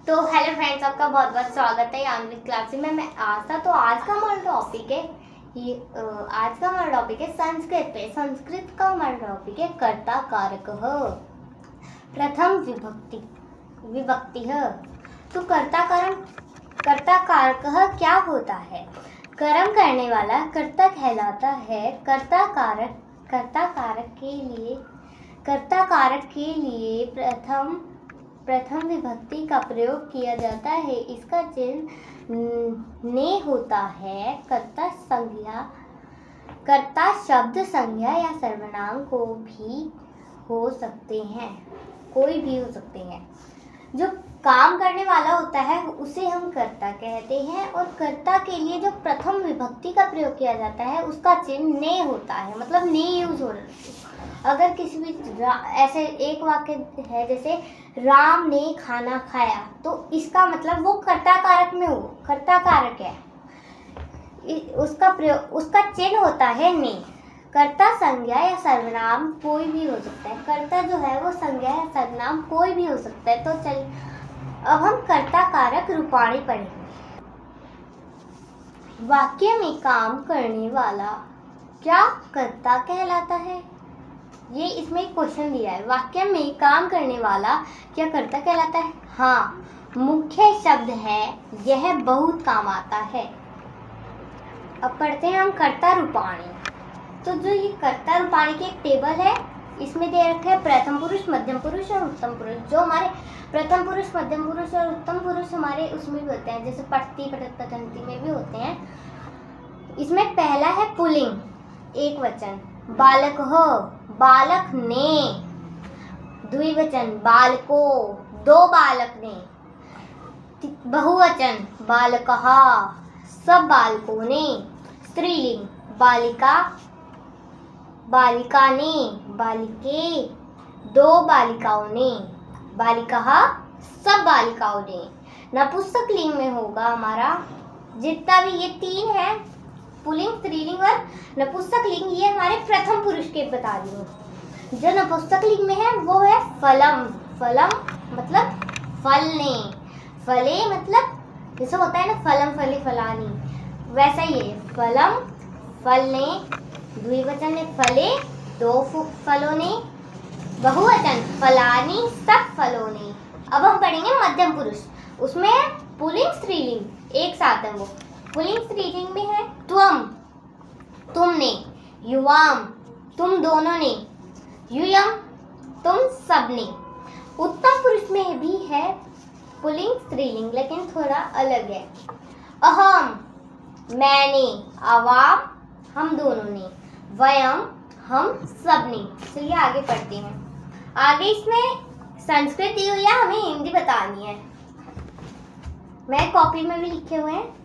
तो hello friends, आपका बहुत बहुत स्वागत है आंग्लिक क्लास में। मैं आशा। तो आज का हमारा टॉपिक है संस्कृत पे। संस्कृत का हमारा टॉपिक है कर्ता कारक प्रथम विभक्ति है। तो कर्ता कारक क्या होता है? कर्म करने वाला कर्ता कहलाता है। कर्ता कारक के लिए प्रथम विभक्ति का प्रयोग किया जाता है। इसका चिन्ह ने होता है। कर्ता शब्द संज्ञा या सर्वनाम कोई भी हो सकते हैं। जो काम करने वाला होता है उसे हम कर्ता कहते हैं, और कर्ता के लिए जो प्रथम विभक्ति का प्रयोग किया जाता है उसका चिन्ह ने होता है, मतलब ने यूज हो रहा है। अगर किसी भी ऐसे एक वाक्य है जैसे राम ने खाना खाया, तो इसका मतलब वो कर्ता कारक में हो, कर्ता कारक है, उसका चिन्ह होता है ने। कर्ता संज्ञा या सर्वनाम कोई भी हो सकता है। कर्ता जो है वो संज्ञा या सर्वनाम कोई भी हो सकता है। तो चलिए अब हम कर्ता कारक रूपाणी पढ़ेंगे। वाक्य में काम करने वाला क्या कर्ता कहलाता है? ये इसमें एक क्वेश्चन दिया है। वाक्य में काम करने वाला क्या कर्ता कहलाता है? हाँ, मुख्य शब्द है, यह बहुत काम आता है। अब पढ़ते हैं हम कर्ता रूपाणी। तो जो ये कर्ता रूपाणी की एक टेबल है, इसमें दे रखा है प्रथम पुरुष, मध्यम पुरुष और उत्तम पुरुष। जो हमारे प्रथम पुरुष, मध्यम पुरुष और उत्तम पुरुष हमारे उसमें भी होते हैं, जैसे पठती, पठत, पठन्ति में भी होते हैं। इसमें पहला है पुल्लिंग, एक वचन, बालक हो, बालक ने। द्विवचन, बालको, दो बालक ने। बहुवचन, बालकहा, सब बालकों ने। स्त्रीलिंग, बालिका, बालिका ने, बालिके, दो बालिकाओं ने। बालिकाहा, सब बालिकाओं ने। नपुंसक लिंग में होगा हमारा जितना भी ये तीन है, पुल्लिंग, स्त्रीलिंग और नपुंसक लिंग, ये हमारे प्रथम पुरुष के बता रही हूँ। जो नपुंसक लिंग में है वो है फलम। फलम मतलब फलने। फले मतलब जैसे होता है ना फलम फले फलानी, वैसा ही है। फलम फलने, द्विवचन में फले, दो फलों ने। बहुवचन फलानी, सब फलों ने। अब हम पढ़ेंगे मध्यम पुरुष। उसमें पुल्लिंग, स्त्रीलिंग एक साथ है। वो पुल्लिंग स्त्रीलिंग में है त्वम, तुमने। युवाम, तुम दोनों ने। यूयम, तुम सबने। उत्तम पुरुष में भी है पुल्लिंग स्त्रीलिंग, लेकिन थोड़ा अलग है। अहम, मैंने। आवाम, हम दोनों ने। वयम, हम सबने। चलिए आगे पढ़ते हैं। आगे इसमें संस्कृत दी हुई है, हमें हिंदी बतानी है। मैं कॉपी में भी लिखे हुए हैं।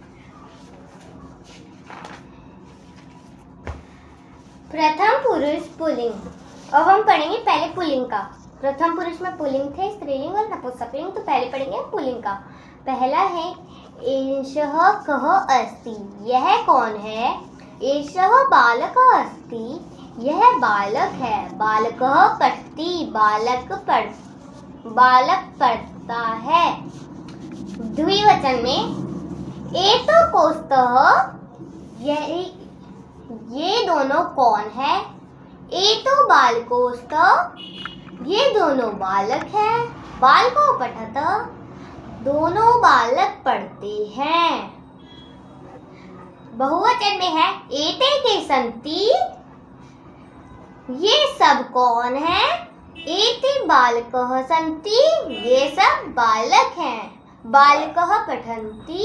प्रथम पुरुष पुल्लिंग। अब हम पढ़ेंगे पहले पुल्लिंग का। प्रथम पुरुष में पुल्लिंग थे, स्त्रीलिंग और नपुंसकलिंग। तो पहले पढ़ेंगे पुल्लिंग का। पहला है एषः कः अस्ति, यह कौन है? एषः बालकः अस्ति, यह बालक है। बालकः पठति, बालक पढ़ता है। द्विवचन में एतौ कौस्तः, ये दोनों कौन है? एतौ बालकौस्तः, ये दोनों बालक हैं। बालको पठत, दोनों बालक पढ़ते हैं। बहुवचन में है एते के सन्ति, ये सब कौन है? एते बालकः सन्ति, ये सब बालक हैं। बालकः पठन्ति,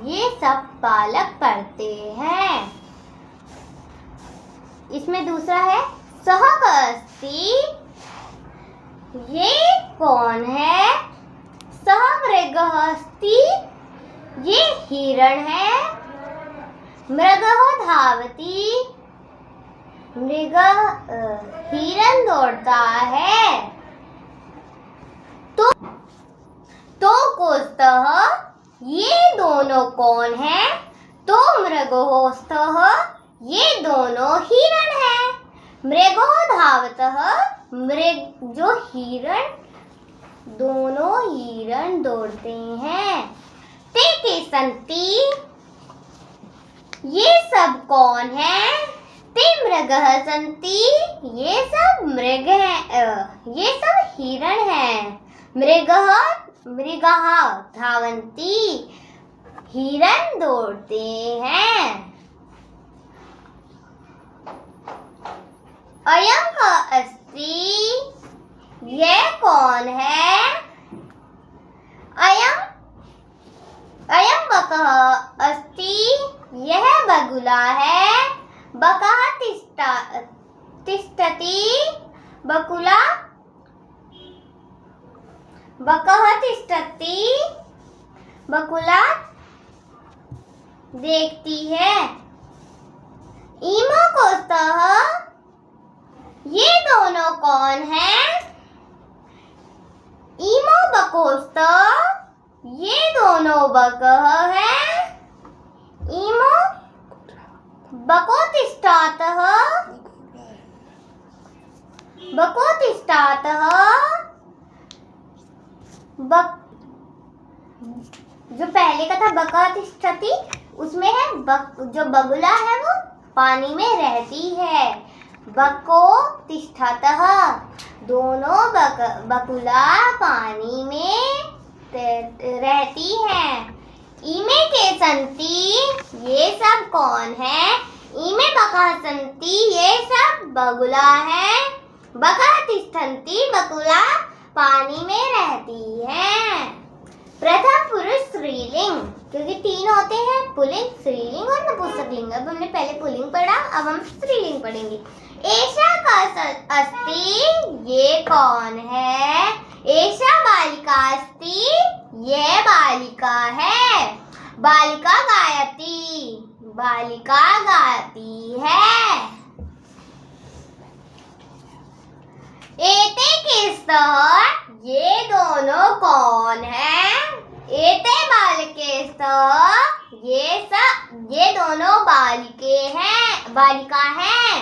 ये सब बालक पढ़ते हैं। इसमें दूसरा है सः कः अस्ति, ये कौन है? सः मृगः अस्ति, ये हिरण है। मृगः धावति, हिरण दौड़ता है। तो कौस्तः, ये दोनों कौन है? तो मृगोस्तः, ये दोनों हिरण है। मृगो धावतः, जो हिरण दोनों हिरण दौड़ते हैं। ते के सन्ति, ये सब कौन है? ते मृगः सन्ति, ये सब मृग हैं, ये सब हिरण हैं। मृगः धावन्ति, हिरण दौड़ते हैं। अयं कः अस्ति, यह कौन है? अयं बकः अस्ति, यह बगुला है। बकः तिष्ठति, बकः तिष्ठति, बकुला देखती है। इमो को स्तः, ये दोनों कौन हैं? इमो बकोस्तः, ये दोनों बकः हैं। इमो बकोतिष्ठतः, जो पहले का था बकोतिष्ठति, उसमें है जो बगुला है वो पानी में रहती है। बकोतिष्ठतः, दोनों बगुला पानी में रहती हैं। इमे के सन्ति, ये सब कौन है? इमे बकः सन्ति, ये सब बगुला है। बकः तिष्ठन्ति, बगुला पानी में रहती है। प्रथम पुरुष स्त्रीलिंग, क्योंकि 3 होते हैं, पुल्लिंग, स्त्रीलिंग और नपुंसकलिंग। अब हमने पहले पुल्लिंग पढ़ा, अब हम स्त्रीलिंग पढ़ेंगे। एषा कः अस्ति, ये कौन है? एषा बालिका अस्ति, ये बालिका है। बालिका गायति, बालिका गाती है। एते के स्तः, ये दोनों कौन है? एते बालिके स्तः, ये दोनों बालिका हैं।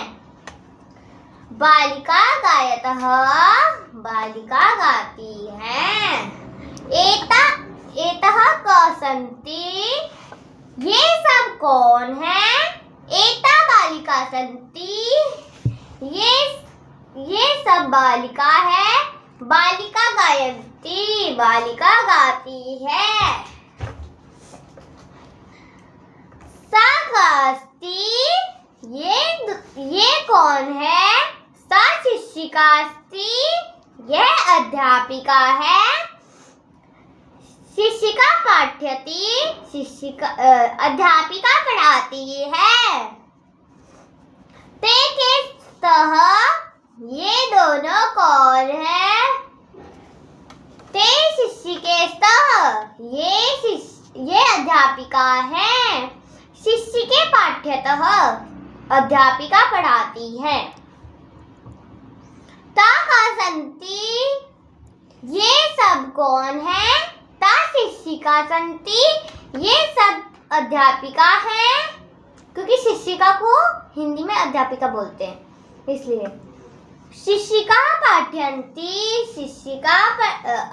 बालिका गायतः, बालिका गाती है। एतः कः सन्ति, ये सब कौन है? एता बालिका सन्ति, ये सब बालिका है। बालिका गायन्ति, बालिका गाती है। सा कः अस्ति, ये कौन है? सा शिक्षिका अस्ति, यह अध्यापिका है। शिक्षिका पाठयति, अध्यापिका पढ़ाती है। ते के स्तः, ये दोनों कौन है? ते शिक्षिके स्तः, ये अध्यापिका है। शिक्षिके पाठ्यतः, अध्यापिका पढ़ाती है। ता कः सन्ति, ये सब कौन है? ता शिक्षिका सन्ति, ये सब अध्यापिका है। क्योंकि शिक्षिका को हिंदी में अध्यापिका बोलते हैं, इसलिए। शिक्षिका पाठयन्ति,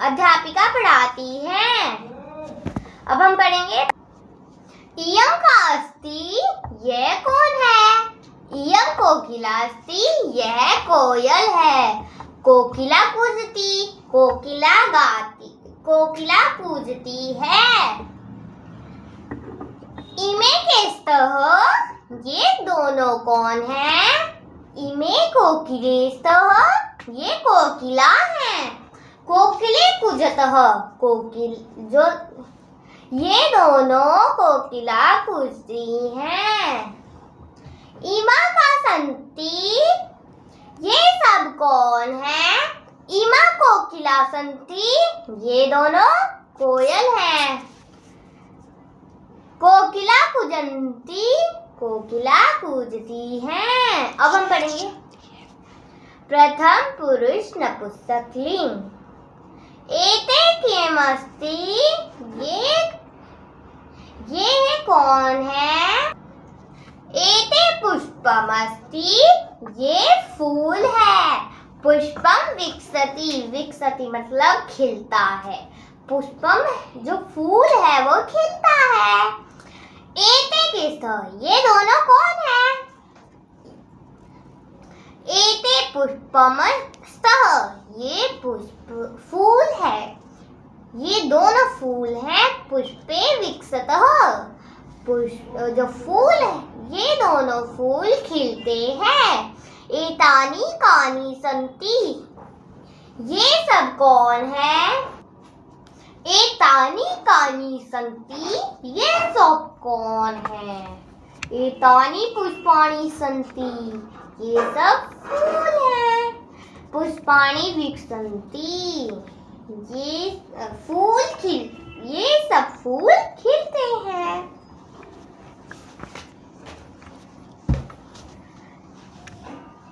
अध्यापिका पढ़ाती है। अब हम पढ़ेंगे। इयं कः अस्ति, यह कौन है? इयं कोकिला अस्ति, यह कोयल है। कोकिला कूजती, कोकिला गाती, कोकिला कूजती है। इमे के स्तः, ये दोनों कौन है? इमे कोकिले स्तः, ये कोकिला है। कोकिले कूजतः, ये दोनों कोकिला कूजती हैं। इमा का सन्ति, ये सब कौन है? इमा कोकिला सन्ति, ये दोनों कोयल हैं। कोकिला कूजन्ति, कोकिला कूजती हैं। अब हम पढ़ेंगे प्रथम पुरुष नपुंसकलिंग। एते किम अस्ति, ये कौन है? एते पुष्पमस्ति, ये फूल है। पुष्पम विकसति, विकसति मतलब खिलता है। पुष्पम जो फूल है वो खिलता है। एते केसः, ये दोनों कौन है? एते पुष्पम स्तः, ये पुष्प फूल है। ये दोनों फूल हैं पुष्पे विकसतः, पुष्प जो फूल है ये दोनों फूल खिलते हैं। एतानि कानि सन्ति, ये सब कौन है? एतानि कानि सन्ति, ये सब कौन है? एतानि पुष्पाणि सन्ति, ये सब फूल हैं। पुष्पाणि विकसन्ति, ये फूल ये सब फूल खिलते हैं।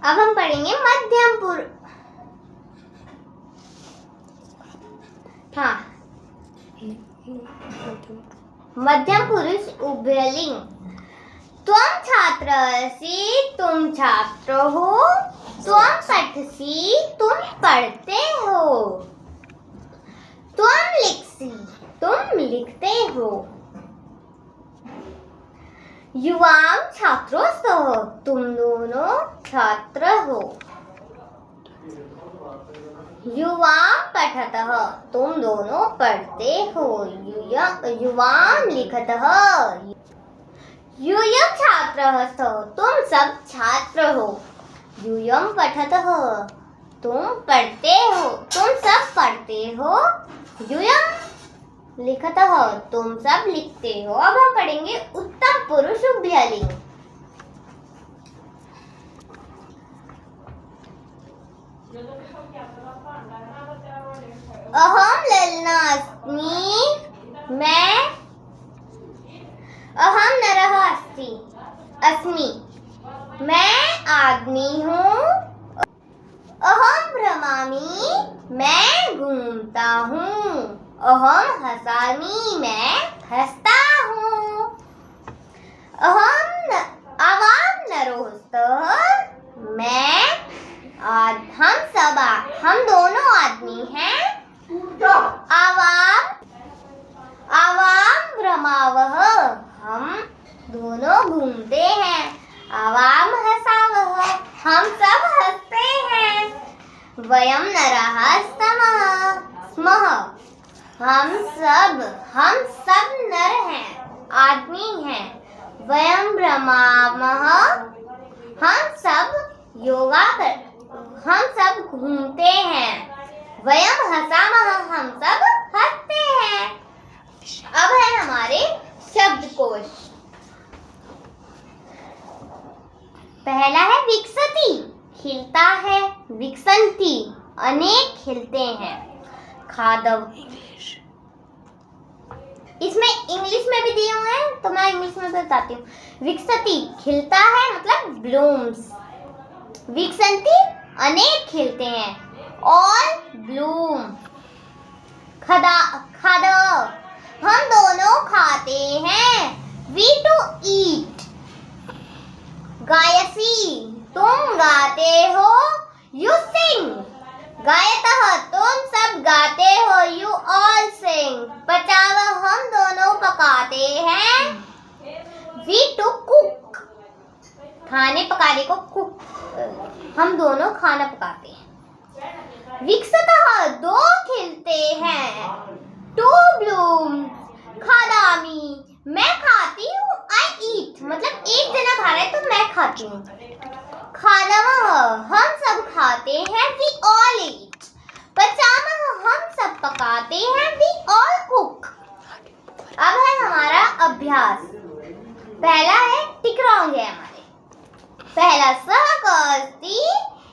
अब हम पढ़ेंगे मध्यम पुरुष। हाँ, मध्यम पुरुष उभयलिंग। त्वं छात्रसि, तुम छात्र हो। त्वं पठसि, तुम पढ़ते हो। त्वं लिखसि, तुम लिखते हो। युवां छात्रो स्तः, तुम दोनों छात्र हो। युवां पठतः, तुम दोनों पढ़ते हो। युवां लिखतः, यूयं छात्रः स्तः, तुम सब छात्र हो। यूयं पठतः, तुम पढ़ते हो, तुम सब पढ़ते हो। यूयं लिखतः, तुम सब लिखते हो। अब हम पढ़ेंगे उत्तम पुरुष उभयलिंग। अहम ललना अस्मि, मैं। अहम नरः अस्मि, मैं आदमी हूँ। अहम भ्रमामि, मैं घूमता हूँ। अहम हसामि, मैं हंसता हूँ। आवाम नरो स्तः, हम दोनों आदमी हैं। आवाम भ्रमावः, हम दोनों घूमते हैं। आवाम हसावः, हम सब हंसते हैं। वयं नरः स्मः, हम सब नर हैं, आदमी हैं। वयं भ्रमामः, हम सब घूमते हैं। वयं हसामः, हम सब हंसते हैं। अब है हमारे शब्दकोश। पहला है विकसति, खिलता है। विकसन्ति, अनेक खिलते हैं। खादव, इसमें इंग्लिश में भी दिए हुए हैं तो मैं इंग्लिश में बताती हूँ। विकसति खिलता है मतलब ब्लूम्स। विकसन्ति अनेक खिलते हैं, ऑल ब्लूम। खादव, हम दोनों खाते हैं। We to eat. गायसी, तुम गाते हो। You sing. गायतः, तुम सब गाते हो। यू ऑल सिंग। पचावः, हम दोनों पकाते हैं। We two cook. खाने पकाने को कुक, हम दोनों खाना पकाते हैं। विकसतः, दो खिलते हैं। Two bloom. खादामि, मैं खाती हूँ। आई ईट, मतलब एक जना खा रहा है तो मैं खाती हूँ। खादामः, हम सब खाते हैं। We all eat. पचामः, हम सब पकाते हैं। We all cook. अब है हमारा अभ्यास। पहला है टिकरॉन्ग है हमारे। पहला सः कः अस्ति,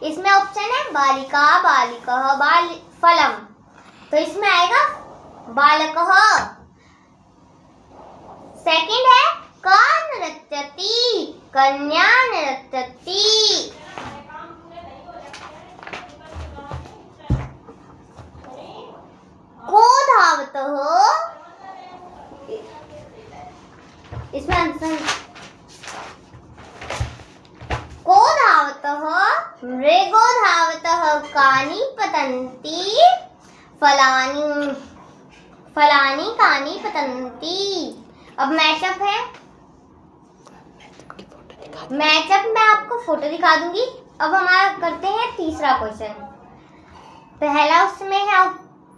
इसमें ऑप्शन है बालिका, बालिकः, फलम, तो इसमें आएगा बालकः। सेकंड है का नृत्यति, कन्या नृत्यति। को धावतः, इसमें आंसर को धावतः, मृगो धावतः, कानी पतंती फलानी फलानी कानी पतंती। अब मैचअप है, मैचअप में आपको फोटो दिखा दूंगी। अब हमारा करते हैं तीसरा क्वेश्चन। पहला उसमें है,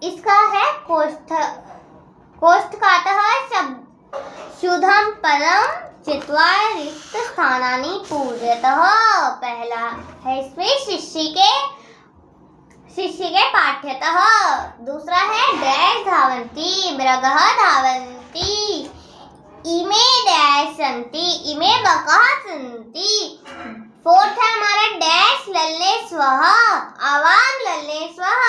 इसका है कोष्ठकातः शब्द शुद्धम पदम चित्वा रिक्त स्थानानि पूजयतः। पहला है इसमें शिष्य के पाठ्यतः। दूसरा है डैश धावन्ति मृगः धावन्ति इमे डैश सन्ति इमे बकः सन्ति। फोर्थ है हमारा डैश लल्ले स्वः आवाम लल्ले स्वः।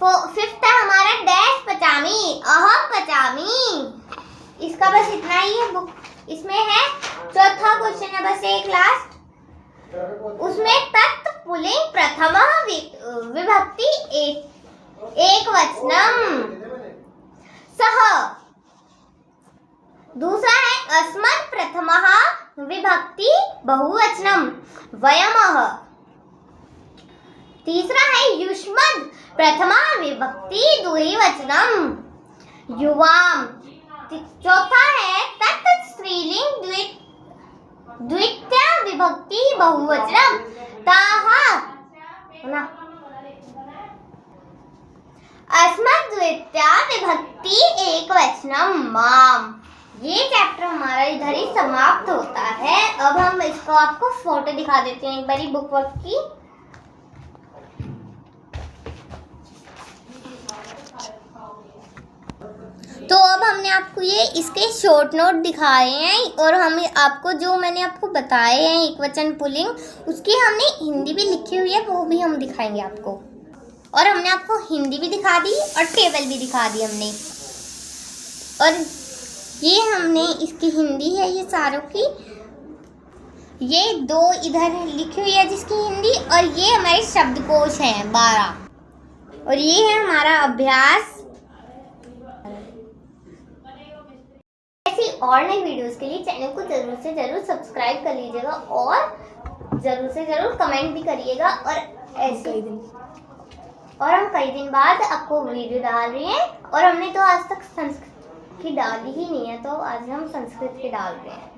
फिफ्थ है हमारा डैश पचामी अहम पचामी। इसका बस इतना ही है बुक। इसमें है चौथा क्वेश्चन है बस एक लास्ट। उसमें तत् पुल्लिंग प्रथम विभक्ति एक वचनम सह। दूसरा है अस्मत् प्रथमः विभक्ति बहुवचनम वयमः। तीसरा है युष्मद् प्रथमा विभक्ति द्विवचनम युवाम। चौथा है तत् स्त्रीलिंग द्वितीया विभक्ति बहुवचनम ताः। अस्मत् द्वितीया विभक्ति एकवचनम माम। ये चैप्टर हमारा इधर ही समाप्त होता है। अब हम इसको आपको फोटो दिखा देते हैं एक बारी बुक वर्क की। तो अब हमने आपको ये इसके शॉर्ट नोट दिखाए हैं और हम आपको जो मैंने आपको बताए हैं एक वचन पुल्लिंग उसकी हमने हिंदी भी लिखी हुई है, वो भी हम दिखाएंगे आपको। और हमने आपको हिंदी भी दिखा दी और टेबल भी दिखा दी हमने। और ये हमने इसकी हिंदी है ये सारों की, ये दो इधर लिखी हुई है जिसकी हिंदी, और ये हमारे शब्दकोश हैं 12। और ये है हमारा अभ्यास। ऐसी और नई वीडियोस के लिए चैनल को जरूर से जरूर सब्सक्राइब कर लीजिएगा और जरूर से जरूर कमेंट भी करिएगा। और ऐसे और हम कई दिन बाद आपको वीडियो डाल रहे हैं और हमने तो आज तक संस्कृत की डाली ही नहीं है, तो आज हम संस्कृत की डाल रहे हैं।